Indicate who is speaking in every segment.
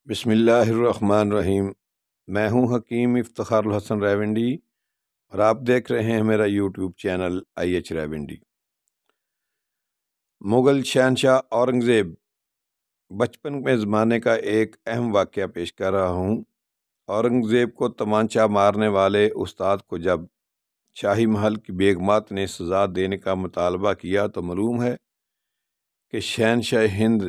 Speaker 1: بسم اللہ الرحمن الرحیم۔ میں ہوں حکیم افتخار الحسن راولنڈی اور آپ دیکھ رہے ہیں میرا یوٹیوب چینل IH راولنڈی۔ مغل شہنشاہ اورنگزیب بچپن میں زمانے کا ایک اہم واقعہ پیش کر رہا ہوں۔ اورنگزیب کو تمانچہ مارنے والے استاد کو جب شاہی محل کی بیگمات نے سزا دینے کا مطالبہ کیا تو معلوم ہے کہ شہنشاہ ہند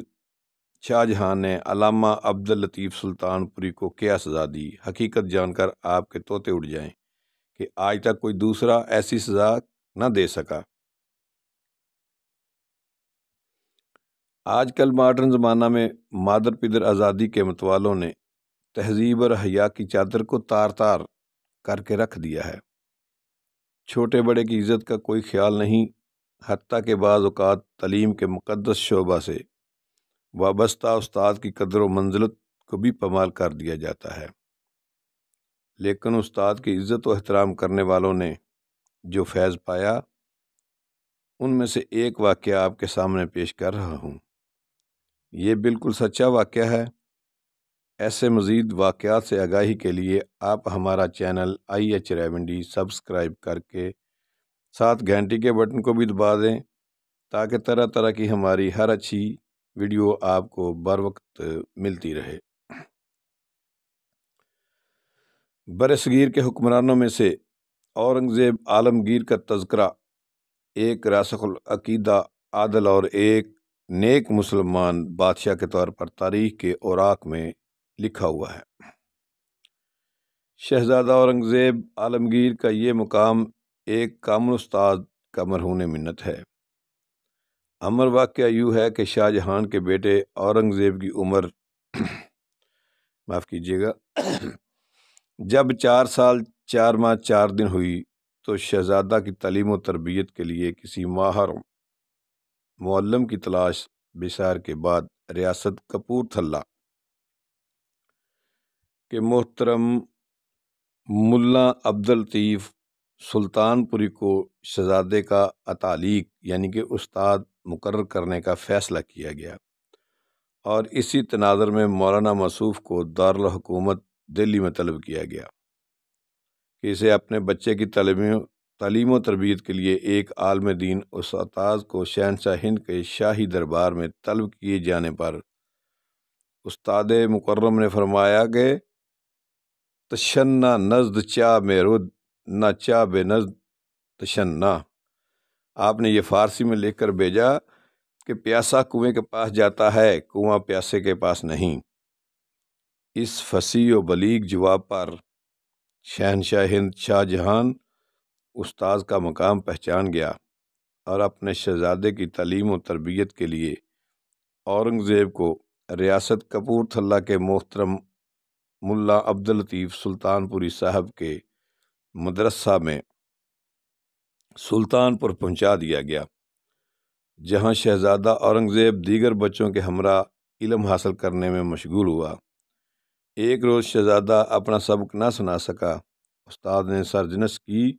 Speaker 1: شاہ جہاں نے علامہ عبداللطیف سلطان پوری کو کیا سزا دی۔ حقیقت جان کر آپ کے طوطے اڑ جائیں کہ آج تک کوئی دوسرا ایسی سزا نہ دے سکا۔ آج کل ماڈرن زمانہ میں مادر پدر آزادی کے متوالوں نے تہذیب اور حیا کی چادر کو تار تار کر کے رکھ دیا ہے۔ چھوٹے بڑے کی عزت کا کوئی خیال نہیں، حتیٰ کہ بعض اوقات تعلیم کے مقدس شعبہ سے وابستہ استاد کی قدر و منزلت کو بھی پامال کر دیا جاتا ہے۔ لیکن استاد کی عزت و احترام کرنے والوں نے جو فیض پایا، ان میں سے ایک واقعہ آپ کے سامنے پیش کر رہا ہوں۔ یہ بالکل سچا واقعہ ہے۔ ایسے مزید واقعات سے آگاہی کے لیے آپ ہمارا چینل IH راولنڈی سبسکرائب کر کے ساتھ گھنٹی کے بٹن کو بھی دبا دیں تاکہ طرح طرح کی ہماری ہر اچھی ویڈیو آپ کو بر وقت ملتی رہے۔ برصغیر کے حکمرانوں میں سے اورنگزیب عالمگیر کا تذکرہ ایک راسخ العقیدہ، عادل اور ایک نیک مسلمان بادشاہ کے طور پر تاریخ کے اوراق میں لکھا ہوا ہے۔ شہزادہ اورنگزیب عالمگیر کا یہ مقام ایک کامل استاد کا مرہون منت ہے۔ امر واقعہ یوں ہے کہ شاہ جہان کے بیٹے اورنگزیب کی عمر معاف کیجیے گا جب 4 سال 4 ماہ 4 دن ہوئی تو شہزادہ کی تعلیم و تربیت کے لیے کسی ماہر معلم کی تلاش بسار کے بعد ریاست کپورتھلا کے محترم ملا عبداللطیف سلطان پوری کو شہزادے کا اتالیق یعنی کہ استاد مقرر کرنے کا فیصلہ کیا گیا، اور اسی تناظر میں مولانا موصوف کو دارالحکومت دلی میں طلب کیا گیا کہ اسے اپنے بچے کی تعلیم و تربیت کے لیے ایک عالم دین استاذ کو شہنشاہ ہند کے شاہی دربار میں طلب کیے جانے پر استاد مکرم نے فرمایا کہ تشنا نزد چا میں رد نہ چا بے نزد تشنا۔ آپ نے یہ فارسی میں لکھ کر بھیجا کہ پیاسا کنویں کے پاس جاتا ہے، کنواں پیاسے کے پاس نہیں۔ اس فصیح و بلیغ جواب پر شہنشاہ ہند شاہ جہان استاذ کا مقام پہچان گیا اور اپنے شہزادے کی تعلیم و تربیت کے لیے اورنگزیب کو ریاست کپورتھلا کے محترم ملا عبداللطیف سلطان پوری صاحب کے مدرسہ میں سلطان پور پہنچا دیا گیا، جہاں شہزادہ اورنگزیب دیگر بچوں کے ہمراہ علم حاصل کرنے میں مشغول ہوا۔ ایک روز شہزادہ اپنا سبق نہ سنا سکا۔ استاد نے سرزنش کی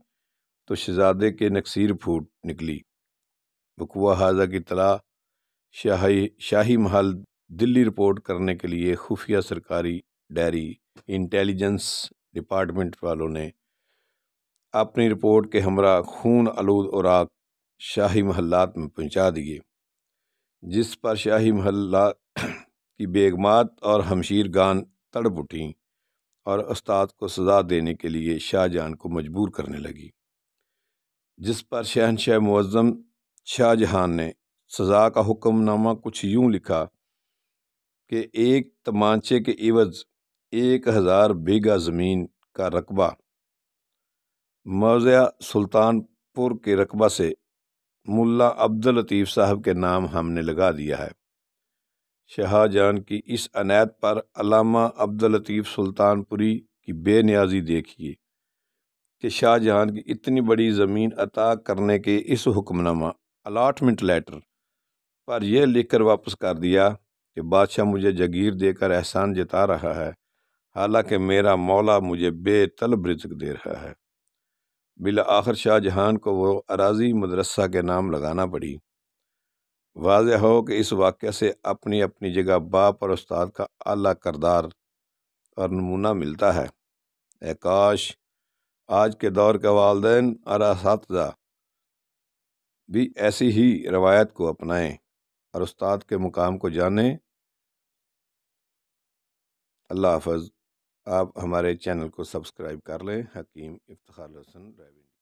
Speaker 1: تو شہزادے کے نکسیر پھوٹ نکلی۔ وقوع حاضہ کی اطلاع شاہی محل دلی رپورٹ کرنے کے لیے خفیہ سرکاری ڈائری انٹیلیجنس ڈپارٹمنٹ والوں نے اپنی رپورٹ کے ہمراہ خون آلود اوراق شاہی محلات میں پہنچا دیے، جس پر شاہی محلات کی بیگمات اور ہمشیر گان تڑپ اٹھیں اور استاد کو سزا دینے کے لیے شاہ جہان کو مجبور کرنے لگی، جس پر شہنشاہ معظم شاہ جہان نے سزا کا حکم نامہ کچھ یوں لکھا کہ ایک تمانچے کے عوض 1000 بیگھہ زمین کا رقبہ موضع سلطان پور کے رقبہ سے ملا عبداللطیف صاحب کے نام ہم نے لگا دیا ہے۔ شاہ جہان کی اس عنایت پر علامہ عبداللطیف سلطان پوری کی بے نیازی دیکھیے کہ شاہ جہان کی اتنی بڑی زمین عطا کرنے کے اس حکم نامہ الاٹمنٹ لیٹر پر یہ لکھ کر واپس کر دیا کہ بادشاہ مجھے جگیر دے کر احسان جتا رہا ہے، حالانکہ میرا مولا مجھے بے طلب رزق دے رہا ہے۔ بالآخر شاہ جہان کو وہ اراضی مدرسہ کے نام لگانا پڑی۔ واضح ہو کہ اس واقعے سے اپنی اپنی جگہ باپ اور استاد کا اعلیٰ کردار اور نمونہ ملتا ہے۔ کاش آج کے دور کے والدین اور اساتذہ بھی ایسی ہی روایت کو اپنائیں اور استاد کے مقام کو جانیں۔ اللہ حافظ۔ آپ ہمارے چینل کو سبسکرائب کر لیں۔ حکیم افتخار الحسن ڈرائیونگ۔